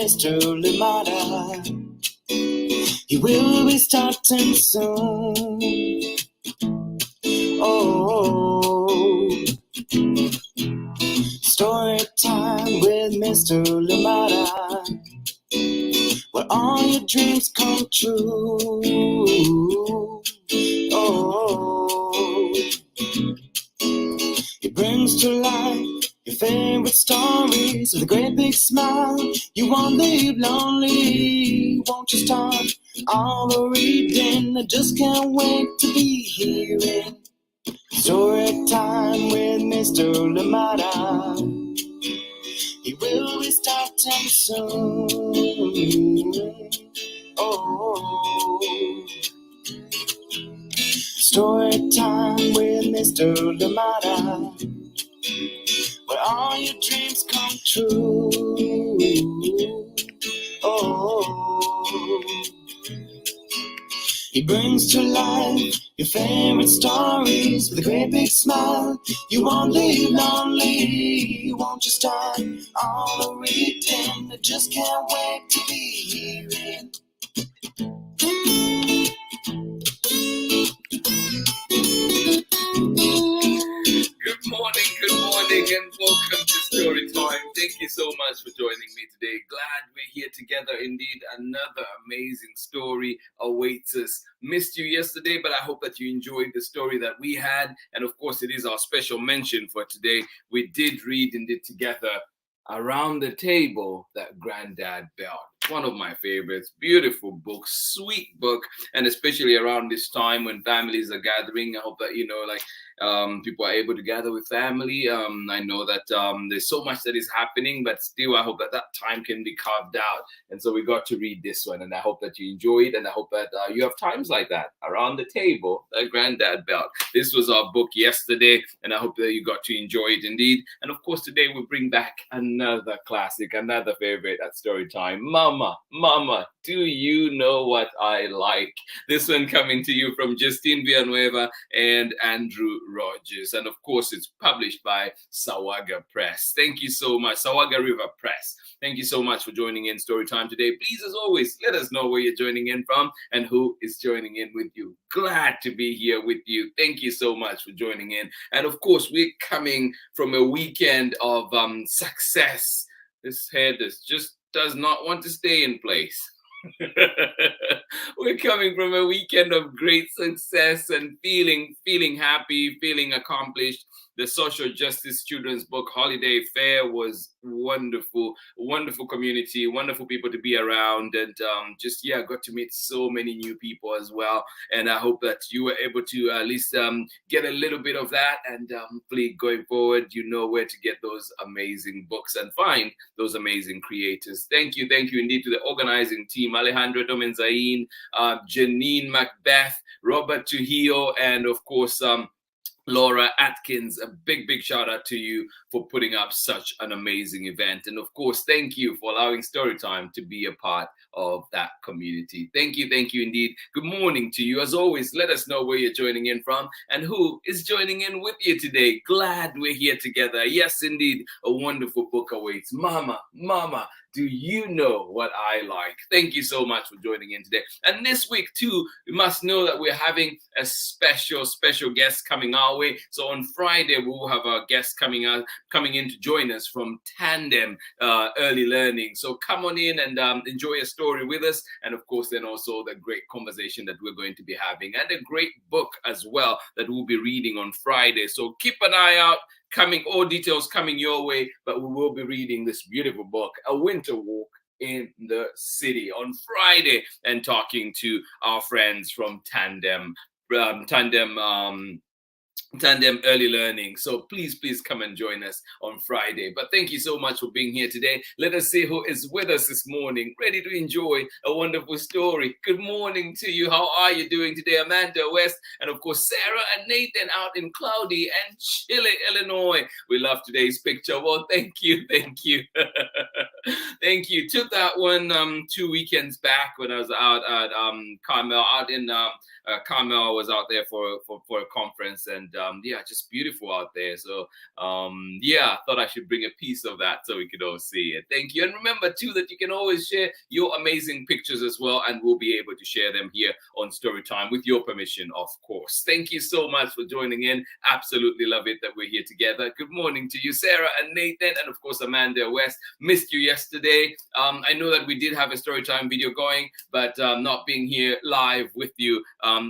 Mr. Limada. He will be starting soon. Oh, story time with Mr. Limada, where all your dreams come true. Oh, he brings to life your favorite stories with a great big smile. You won't leave lonely, won't you start all the reading? I just can't wait to be hearing story time with Mr. Lamada. He will be starting soon. Oh, story time with Mr. Lamada, where all your dreams come true. Oh, he brings to life your favorite stories with a great big smile. You won't leave lonely, won't you start all the reading? I just can't wait to be hearing. Good morning, and welcome to Story Time. Thank you so much for joining me today. Glad we're here together. Indeed, another amazing story awaits us. Missed you yesterday, but I hope that you enjoyed the story that we had. And of course, it is our special mention for today. We did read indeed together Around the Table that Granddad Built. One of my favorites. Beautiful book, sweet book, and especially around this time when families are gathering. I hope that people are able to gather with family. I know that there's so much that is happening, but still I hope that time can be carved out. And so we got to read this one, and I hope that you enjoy it, and I hope that you have times like that around the table that Granddad Built. This was our book yesterday, and I hope that you got to enjoy it indeed. And of course, today we bring back another classic, another favorite at Story Time. Mama, do you know what I like? This one coming to you from Justine Villanueva and Andrew Rodgers. And of course, it's published by Sawaga Press. Thank you so much, Sawaga River Press. Thank you so much for joining in Story Time today. Please, as always, let us know where you're joining in from and who is joining in with you. Glad to be here with you. Thank you so much for joining in. And of course, we're coming from a weekend of success. This head just does not want to stay in place. We're coming from a weekend of great success and feeling happy, feeling accomplished. The Social Justice Children's Book Holiday Fair was wonderful community, wonderful people to be around, and got to meet so many new people as well. And I hope that you were able to at least get a little bit of that, and hopefully going forward, you know where to get those amazing books and find those amazing creators. Thank you indeed to the organizing team, Alejandro Domenzain, Janine Macbeth, Robert Trujillo, and of course, Laura Atkins. A big shout out to you for putting up such an amazing event. And of course, thank you for allowing Storytime to be a part of that community. Thank you indeed. Good morning to you. As always, let us know where you're joining in from and who is joining in with you today. Glad we're here together. Yes, indeed, a wonderful book awaits. Mama, do you know what I like? Thank you so much for joining in today. And this week too, you must know that we're having a special guest coming our way. So on Friday, we will have our guest coming in to join us from Tandem Early Learning. So come on in and enjoy a story with us. And of course, then also the great conversation that we're going to be having and a great book as well that we'll be reading on Friday. So keep an eye out. All details coming your way, but we will be reading this beautiful book, A Winter Walk in the City, on Friday, and talking to our friends from Tandem Early Learning. So please come and join us on Friday. But thank you so much for being here today. Let us see who is with us this morning, ready to enjoy a wonderful story. Good morning to you. How are you doing today? Amanda West, and of course Sarah and Nathan out in cloudy and chilly Illinois. We love today's picture. Well, thank you. Thank you. Took that one 2 weekends back when I was out at Carmel, out in Carmel. I was out there for a conference, and yeah, just beautiful out there. So yeah, I thought I should bring a piece of that so we could all see it. Thank you. And remember too that you can always share your amazing pictures as well, and we'll be able to share them here on Storytime with your permission, of course. Thank you so much for joining in. Absolutely love it that we're here together. Good morning to you, Sarah and Nathan, and of course Amanda West. Missed you yesterday. I know that we did have a Storytime video going, but not being here live with you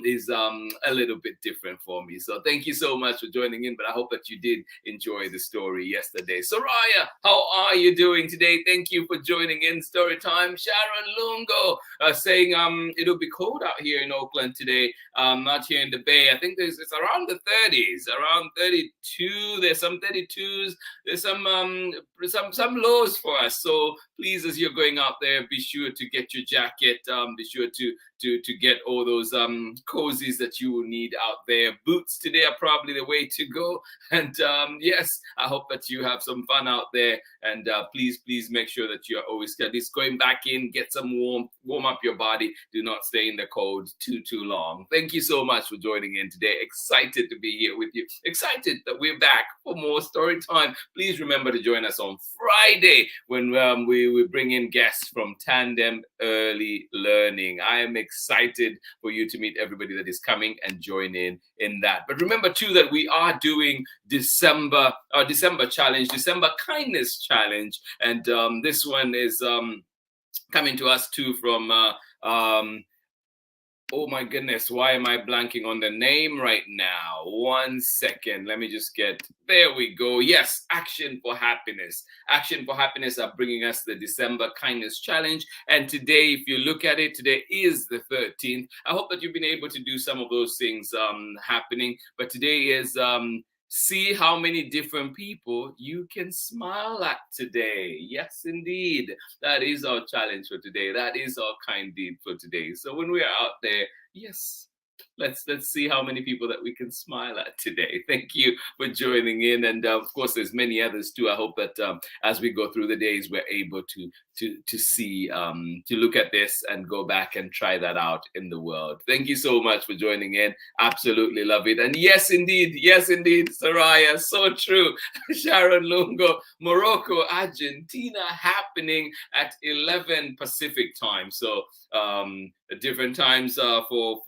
is a little bit different for me. So thank you so much for joining in, but I hope that you did enjoy the story yesterday. Soraya, how are you doing today? Thank you for joining in Storytime. Sharon Lungo saying it'll be cold out here in Oakland today, not here in the Bay. I think it's around the 30s, around 32. There's some 32s. There's some lows for us. So please, as you're going out there, be sure to get your jacket. Be sure to get all those cozies that you will need out there. Boots today are probably the way to go. And yes, I hope that you have some fun out there. And please make sure that you're always at least going back in, get some warm up your body. Do not stay in the cold too long. Thank you so much for joining in today. Excited to be here with you. Excited that we're back for more story time. Please remember to join us on Friday when we bring in guests from Tandem Early Learning. I am excited for you to meet everybody that is coming and join in that. But remember too that we are doing December challenge, December kindness challenge, and this one is coming to us too from oh my goodness, why am I blanking on the name right now? 1 second. Let me just there we go. Yes, Action for Happiness. Action for Happiness are bringing us the December Kindness Challenge. And today, if you look at it, today is the 13th. I hope that you've been able to do some of those things happening. But today is see how many different people you can smile at today. Yes, indeed. That is our challenge for today. That is our kind deed for today. So when we are out there, yes, let's see how many people that we can smile at today. Thank you for joining in. And of course, there's many others too. I hope that as we go through the days, we're able to see, to look at this and go back and try that out in the world. Thank you so much for joining in. Absolutely love it. And yes, indeed, Soraya, so true. Sharon Lungo, Morocco, Argentina, happening at 11 Pacific time. So different times for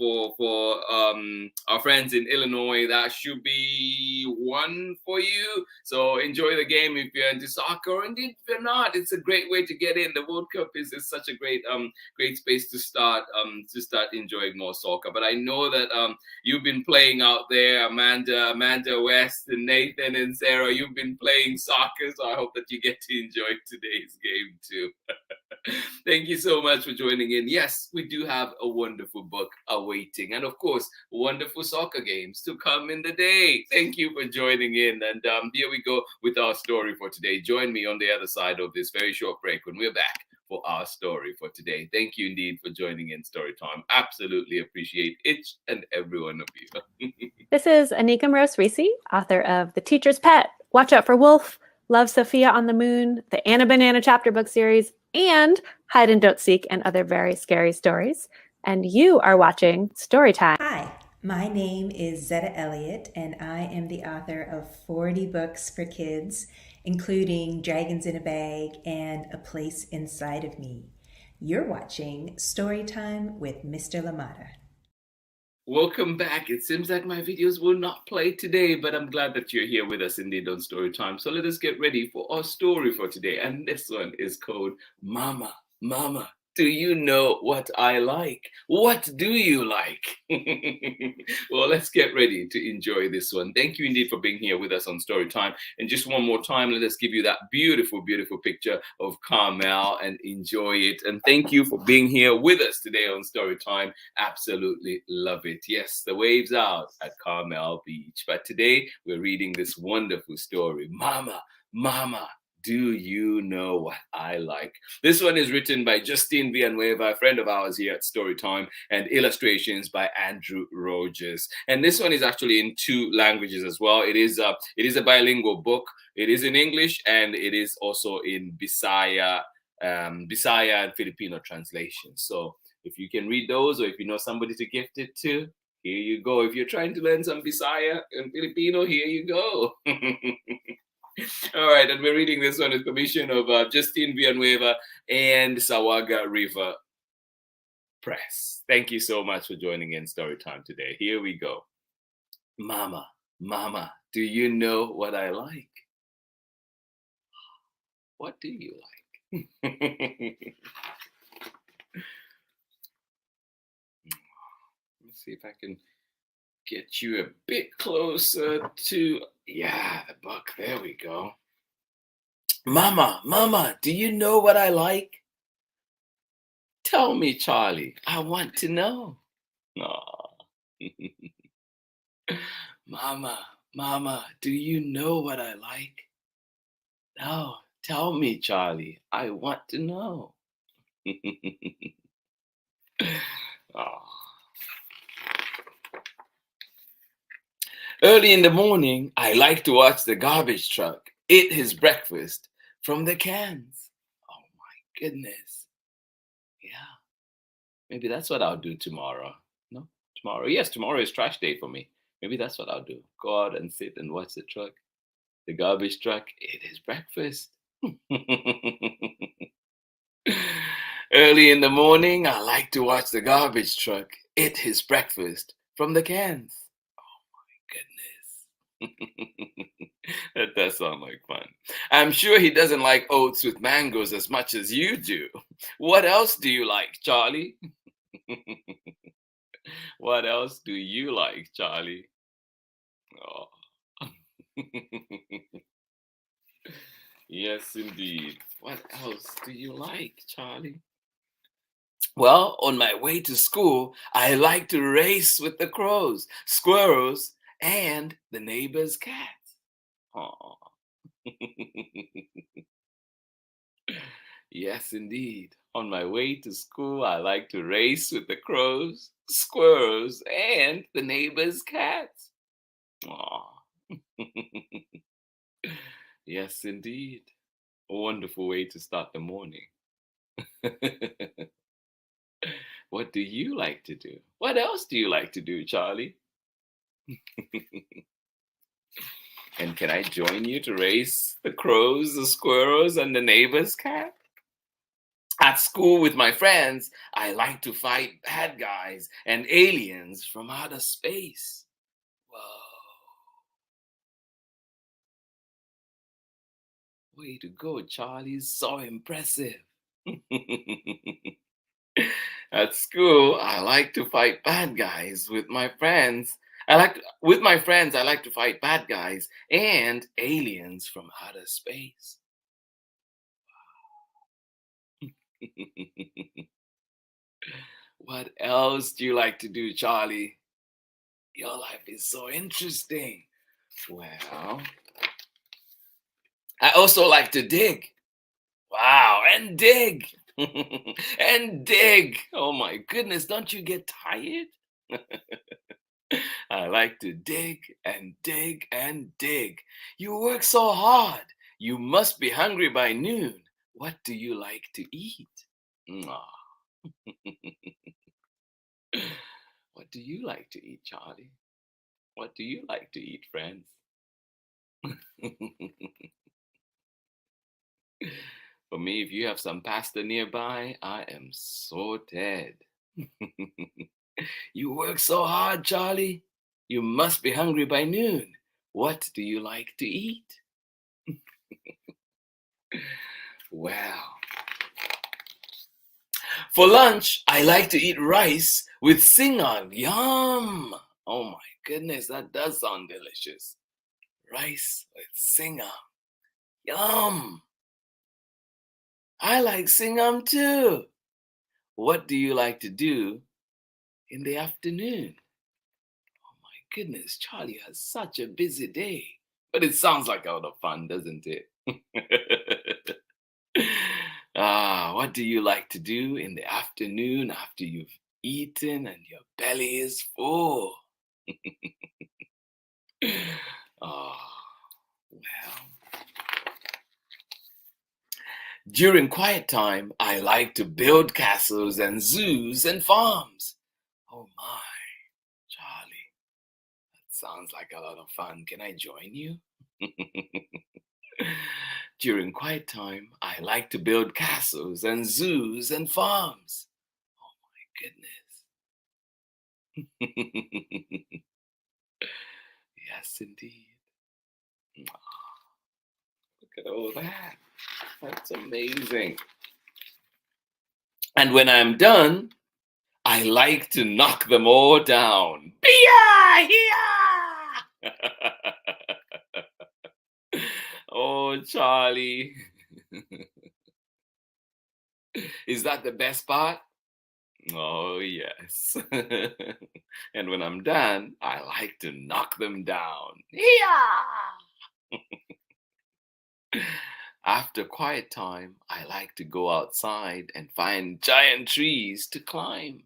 our friends in Illinois. That should be 1 for you. So enjoy the game if you're into soccer, or indeed if you're not. It's a great way to get in. The World Cup is such a great space to start enjoying more soccer. But I know that you've been playing out there, Amanda West and Nathan and Sarah. You've been playing soccer, so I hope that you get to enjoy today's game too. Thank you so much for joining in. Yes, we do have a wonderful book awaiting, and of course, wonderful soccer games to come in the day. Thank you for joining in, and here we go with our story for today. Join me on the other side of this very short break when we're back for our story for today. Thank you indeed for joining in Storytime. Absolutely appreciate each and every one of you. This is Anika Morose-Reese, author of The Teacher's Pet, Watch Out for Wolf, Love Sophia on the Moon, the Anna Banana chapter book series, and Hide and Don't Seek and other very scary stories. And you are watching Storytime. Hi, my name is Zetta Elliott, and I am the author of 40 books for kids, including Dragons in a Bag and A Place Inside of Me. You're watching Storytime with Mr. LaMotta. Welcome back. It seems like my videos will not play today, but I'm glad that you're here with us indeed on Storytime. So let us get ready for our story for today. And this one is called Mama, Mama, do you know what I like? What do you like? Well, let's get ready to enjoy this one. Thank you indeed for being here with us on Storytime. And just one more time, let us give you that beautiful, beautiful picture of Carmel and enjoy it. And thank you for being here with us today on Storytime. Absolutely love it. Yes, the waves out at Carmel Beach. But today we're reading this wonderful story. Mama, Mama, do you know what I like? This one is written by Justine Villanueva, a friend of ours here at Storytime, and illustrations by Andrew Rodgers. And this one is actually in 2 languages as well. It is a bilingual book. It is in English and it is also in Bisaya and Filipino translation. So if you can read those, or if you know somebody to gift it to, Here you go. If you're trying to learn some Bisaya and Filipino, here you go. All right, and we're reading this one with permission of Justine Villanueva and Sawaga River Press. Thank you so much for joining in Storytime today. Here we go. Mama, Mama, do you know what I like? What do you like? Let's see if I can get you a bit closer to, the book. There we go. Mama, Mama, do you know what I like? Tell me, Charlie. I want to know. Aw. Mama, Mama, do you know what I like? No, tell me, Charlie. I want to know. Aw. Early in the morning, I like to watch the garbage truck eat his breakfast from the cans. Oh my goodness. Yeah. Maybe that's what I'll do tomorrow. No, tomorrow. Yes, tomorrow is trash day for me. Maybe that's what I'll do. Go out and sit and watch the truck. The garbage truck eat his breakfast. Early in the morning, I like to watch the garbage truck eat his breakfast from the cans. That does sound like fun. I'm sure he doesn't like oats with mangoes as much as you do. What else do you like, Charlie? What else do you like, Charlie? Oh. Yes, indeed. What else do you like, Charlie? Well, on my way to school, I like to race with the crows, squirrels, and the neighbor's cats. Aww. Yes, indeed. On my way to school, I like to race with the crows, squirrels, and the neighbor's cats. Aww. Yes, indeed. A wonderful way to start the morning. What do you like to do? What else do you like to do, Charlie? And can I join you to race the crows, the squirrels, and the neighbor's cat? At school with my friends, I like to fight bad guys and aliens from outer space. Whoa. Way to go, Charlie. So impressive. At school, I like to fight bad guys with my friends. I like to fight bad guys and aliens from outer space. What else do you like to do, Charlie? Your life is so interesting. Well, I also like to dig. Wow, and dig. And dig. Oh my goodness, don't you get tired? I like to dig and dig and dig. You work so hard. You must be hungry by noon. What do you like to eat? What do you like to eat, Charlie? What do you like to eat, friends? For me, if you have some pasta nearby, I am sorted. You work so hard, Charlie. You must be hungry by noon. What do you like to eat? Well, for lunch, I like to eat rice with singol. Yum! Oh my goodness, that does sound delicious. Rice with singol. Yum! I like singam too. What do you like to do in the afternoon? Oh my goodness, Charlie has such a busy day. But it sounds like a lot of fun, doesn't it? What do you like to do in the afternoon after you've eaten and your belly is full? Well. During quiet time, I like to build castles and zoos and farms. Oh my, Sounds like a lot of fun. Can I join you? During quiet time, I like to build castles and zoos and farms. Oh my goodness. Yes, indeed. Look at all that. That's amazing. And when I'm done, I like to knock them all down. Bia! Hia! Oh, Charlie. Is that the best part? Oh, yes. And when I'm done, I like to knock them down. Hia! After quiet time, I like to go outside and find giant trees to climb.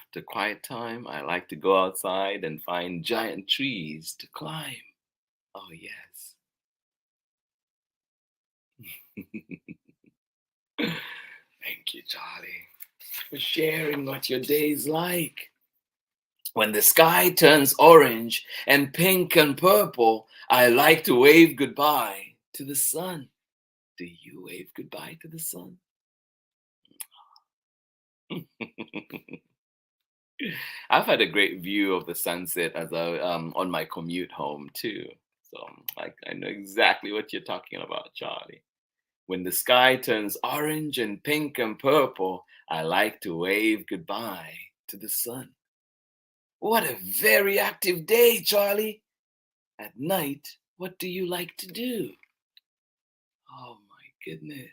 After quiet time, I like to go outside and find giant trees to climb. Oh, yes. Thank you, Charlie, for sharing what your day's like. When the sky turns orange and pink and purple, I like to wave goodbye to the sun. Do you wave goodbye to the sun? I've had a great view of the sunset as I on my commute home too. So I know exactly what you're talking about, Charlie. When the sky turns orange and pink and purple, I like to wave goodbye to the sun. What a very active day, Charlie. At night, what do you like to do? Oh my goodness.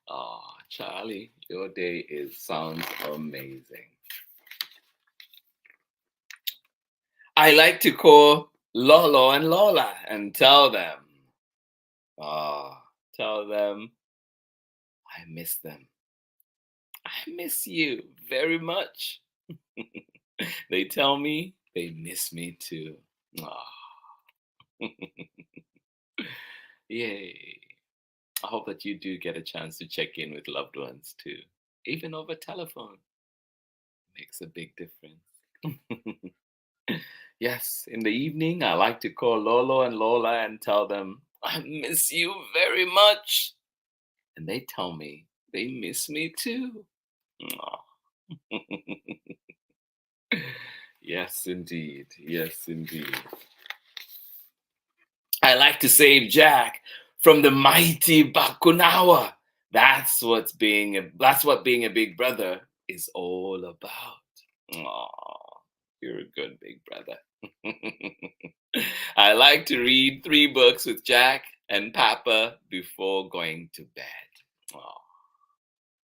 Oh, Charlie, your day sounds amazing. I like to call Lolo and Lola and tell them I miss them. I miss you very much. They tell me they miss me too. Aw. Yay. I hope that you do get a chance to check in with loved ones too. Even over telephone. Makes a big difference. Yes, in the evening, I like to call Lolo and Lola and tell them, I miss you very much. And they tell me they miss me too. Aw. Yes, indeed. Yes, indeed. I like to save Jack from the mighty Bakunawa. That's what being a big brother is all about. Aw, you're a good big brother. I like to read 3 books with Jack and Papa before going to bed. Aw,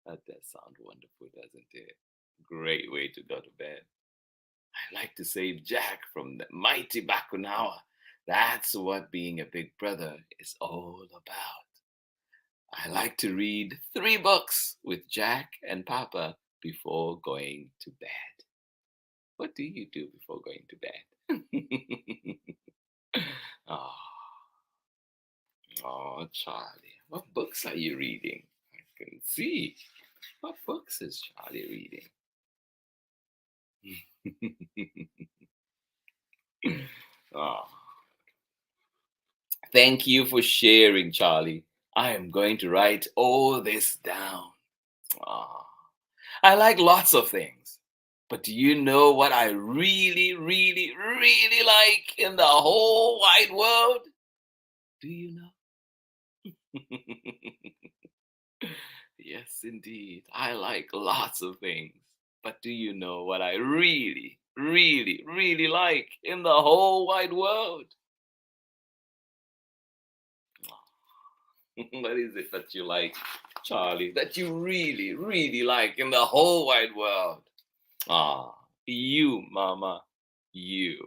that does sound wonderful, doesn't it? Great way to go to bed. I like to save Jack from the mighty Bakunawa. That's what being a big brother is all about. I like to read 3 books with Jack and Papa before going to bed. What do you do before going to bed? Oh, Charlie, what books are you reading? I can see. What books is Charlie reading? Oh. Thank you for sharing, Charlie. I am going to write all this down. Oh. I like lots of things. But do you know what I really, really, really like in the whole wide world? Do you know? Yes, indeed. I like lots of things. But do you know what I really, really, really like in the whole wide world? What is it that you like, Charlie, that you really, really like in the whole wide world? Ah, you, Mama, you.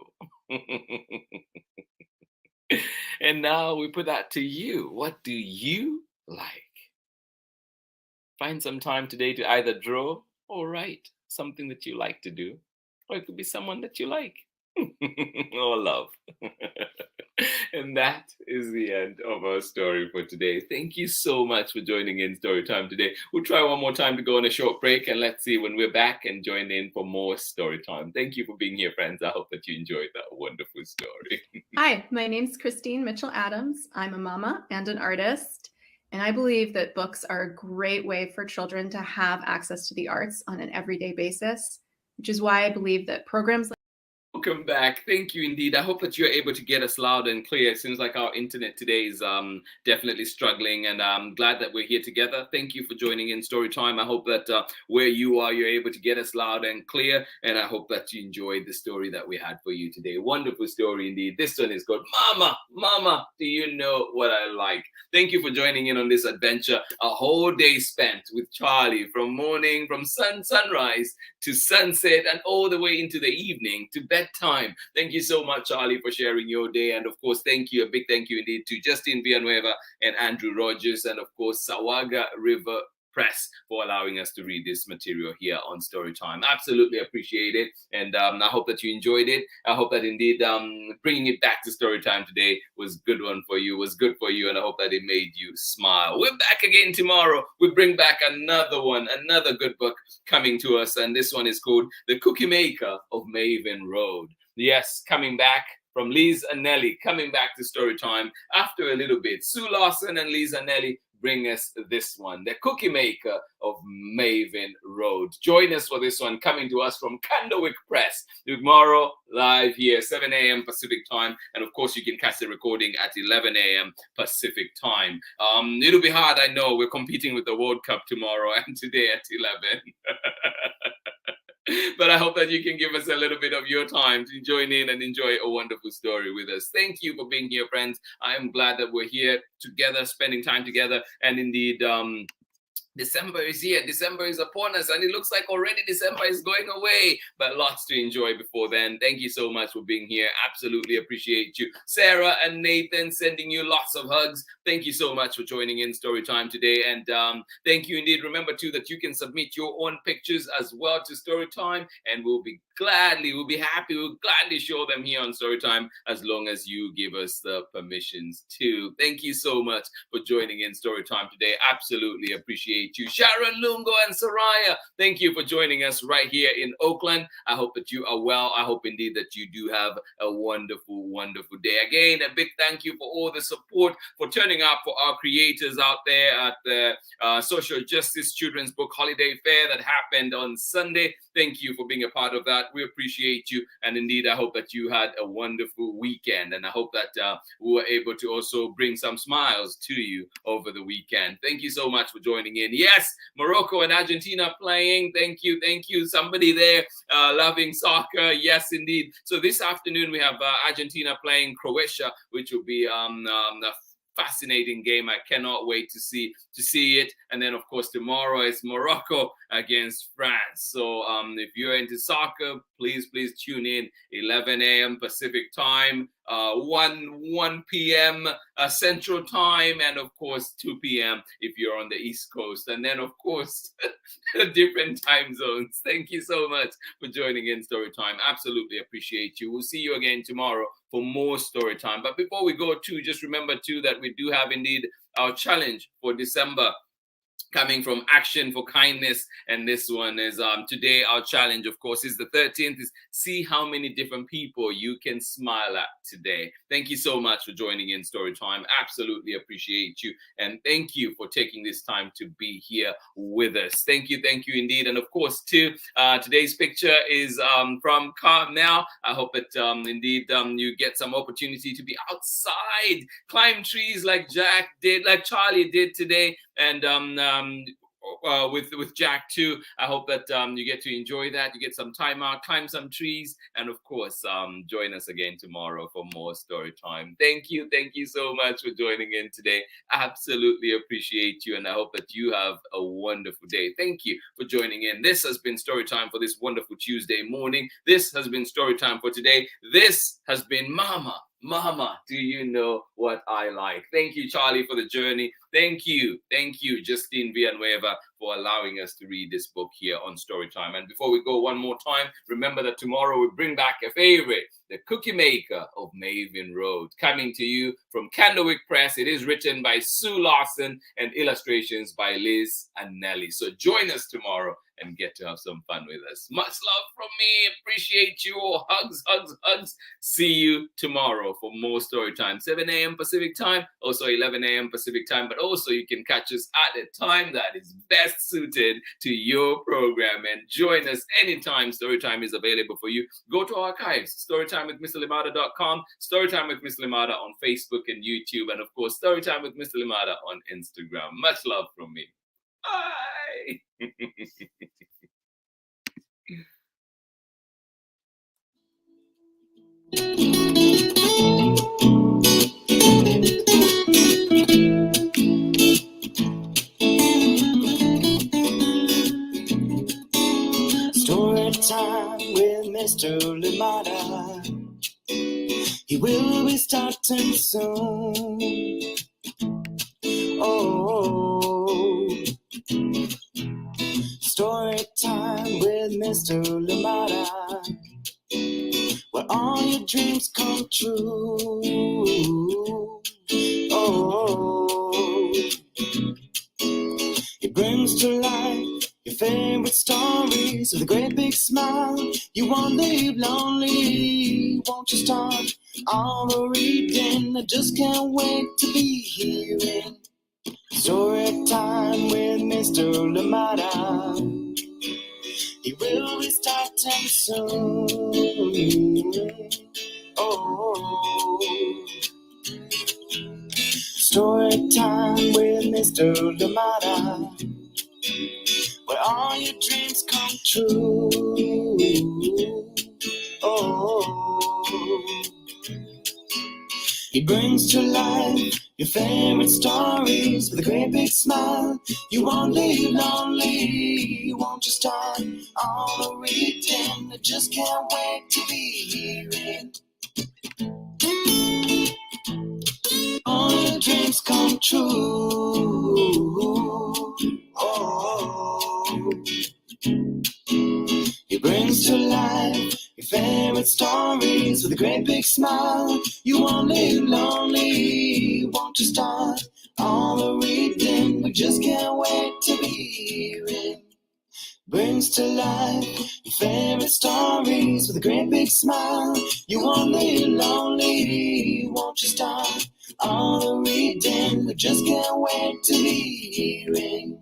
And now we put that to you. What do you like? Find some time today to either draw or write something that you like to do, or it could be someone that you like. All love. And that is the end of our story for today. Thank you so much for joining in Story Time today. We'll try one more time to go on a short break, and let's see when we're back and join in for more Story Time. Thank you for being here, friends. I hope that you enjoyed that wonderful story. Hi, my name's Christine Mitchell-Adams. I'm a mama and an artist, and I believe that books are a great way for children to have access to the arts on an everyday basis, which is why I believe that programs Welcome back. Thank you indeed. I hope that you're able to get us loud and clear. It seems like our internet today is definitely struggling, and I'm glad that we're here together. Thank you for joining in Story Time. I hope that where you are, you're able to get us loud and clear, and I hope that you enjoyed the story that we had for you today. Wonderful story indeed. This one is called Mama, do you know what I like? Thank you for joining in on this adventure. A whole day spent with Charlie from sunrise to sunset and all the way into the evening to bedtime. Thank you so much, Charlie, for sharing your day. And of course, a big thank you indeed to Justine Villanueva and Andrew Rodgers, and of course, Sawaga River Press for allowing us to read this material here on Storytime. Absolutely appreciate it, and I hope that you enjoyed it. I hope that indeed bringing it back to Storytime today was good for you, and I hope that it made you smile. We're back again tomorrow. We bring back another good book coming to us, and this one is called The Cookie Maker of Maven Road. Yes, coming back from Liz and Nelly, coming back to Storytime after a little bit. Sue Lawson and Liz and Nelly bring us this one, The Cookie Maker of Maven Road. Join us for this one, coming to us from Candlewick Press. Tomorrow, live here, 7 a.m. Pacific time. And of course, you can catch the recording at 11 a.m. Pacific time. It'll be hard, I know. We're competing with the World Cup tomorrow and today at 11. But I hope that you can give us a little bit of your time to join in and enjoy a wonderful story with us. Thank you for being here, friends. I am glad that we're here together, spending time together. And indeed, December is here. December is upon us, and it looks like already December is going away, but lots to enjoy before then. Thank you so much for being here. Absolutely appreciate you. Sarah and Nathan, sending you lots of hugs. Thank you so much for joining in Storytime today, and thank you indeed. Remember too that you can submit your own pictures as well to Storytime, and we'll be happy, we'll gladly show them here on Storytime as long as you give us the permissions too. Thank you so much for joining in Storytime today. Absolutely appreciate you. Sharon, Lungo, and Soraya, thank you for joining us right here in Oakland. I hope that you are well. I hope indeed that you do have a wonderful, wonderful day. Again, a big thank you for all the support, for turning up for our creators out there at the Social Justice Children's Book Holiday Fair that happened on Sunday. Thank you for being a part of that. We appreciate you. And indeed, I hope that you had a wonderful weekend. And I hope that we were able to also bring some smiles to you over the weekend. Thank you so much for joining in. Yes, Morocco and Argentina playing. Thank you. Thank you. Somebody there loving soccer. Yes, indeed. So this afternoon, we have Argentina playing Croatia, which will be a fascinating game. I cannot wait to see it. And then, of course, tomorrow is Morocco against France. So if you're into soccer, please tune in. 11 a.m. Pacific time, 1 p.m. Central time, and of course 2 p.m. if you're on the East Coast. And then, of course, different time zones. Thank you so much for joining in Storytime. Absolutely appreciate you. We'll see you again tomorrow for more Storytime. But before we go, just remember that we do have indeed our challenge for December, coming from Action for Kindness. And this one is today our challenge, of course, is the 13th, is see how many different people you can smile at today. Thank you so much for joining in Storytime. Absolutely appreciate you. And thank you for taking this time to be here with us. Thank you indeed. And of course, too, today's picture is from Carmel. I hope that indeed you get some opportunity to be outside, climb trees like Charlie did today. And with Jack too. I hope that you get to enjoy that. You get some time out, climb some trees, and of course, join us again tomorrow for more story time. Thank you so much for joining in today. Absolutely appreciate you, and I hope that you have a wonderful day. Thank you for joining in. This has been story time for this wonderful Tuesday morning. This has been story time for today. This has been Mama, do you know what I like? Thank you, Charlie, for the journey. Thank you, Justine Villanueva, for allowing us to read this book here on Storytime. And before we go one more time, remember that tomorrow we bring back a favorite, The Cookie Maker of Maven Road, coming to you from Candlewick Press. It is written by Sue Lawson and illustrations by Liz and Nelly. So join us tomorrow and get to have some fun with us. Much love from me. Appreciate you all. Hugs, hugs, hugs. See you tomorrow for more story time. 7 a.m. Pacific time, also 11 a.m. Pacific time. But also you can catch us at a time that is best suited to your program. And join us anytime Storytime is available for you. Go to archives, storytimewithmrlimada.com, Storytime with Miss Limada on Facebook and YouTube, and of course, Storytime with Mr. Limada on Instagram. Much love from me. Bye. Story time with Mr. Limada. He will be starting soon. Oh, story time with Mr. Limada, where all your dreams come true. Oh, he brings to life your favorite stories with a great big smile. You won't leave lonely. Won't you start all the reading? I just can't wait to be hearing story time with Mr. Limada. He will be starting soon. Oh, story time with Mr. Limada, where all your dreams come true. Oh, he brings to life your favorite stories with a great big smile. You won't leave lonely. Won't you start all the reading? I just can't wait to be hearing all your dreams come true. Oh, he brings to life your favorite stories with a great big smile. You won't live lonely. Won't you start all the reading? We just can't wait to be hearing. Brings to life your favorite stories with a great big smile. You won't live lonely. Won't you start all the reading? We just can't wait to be hearing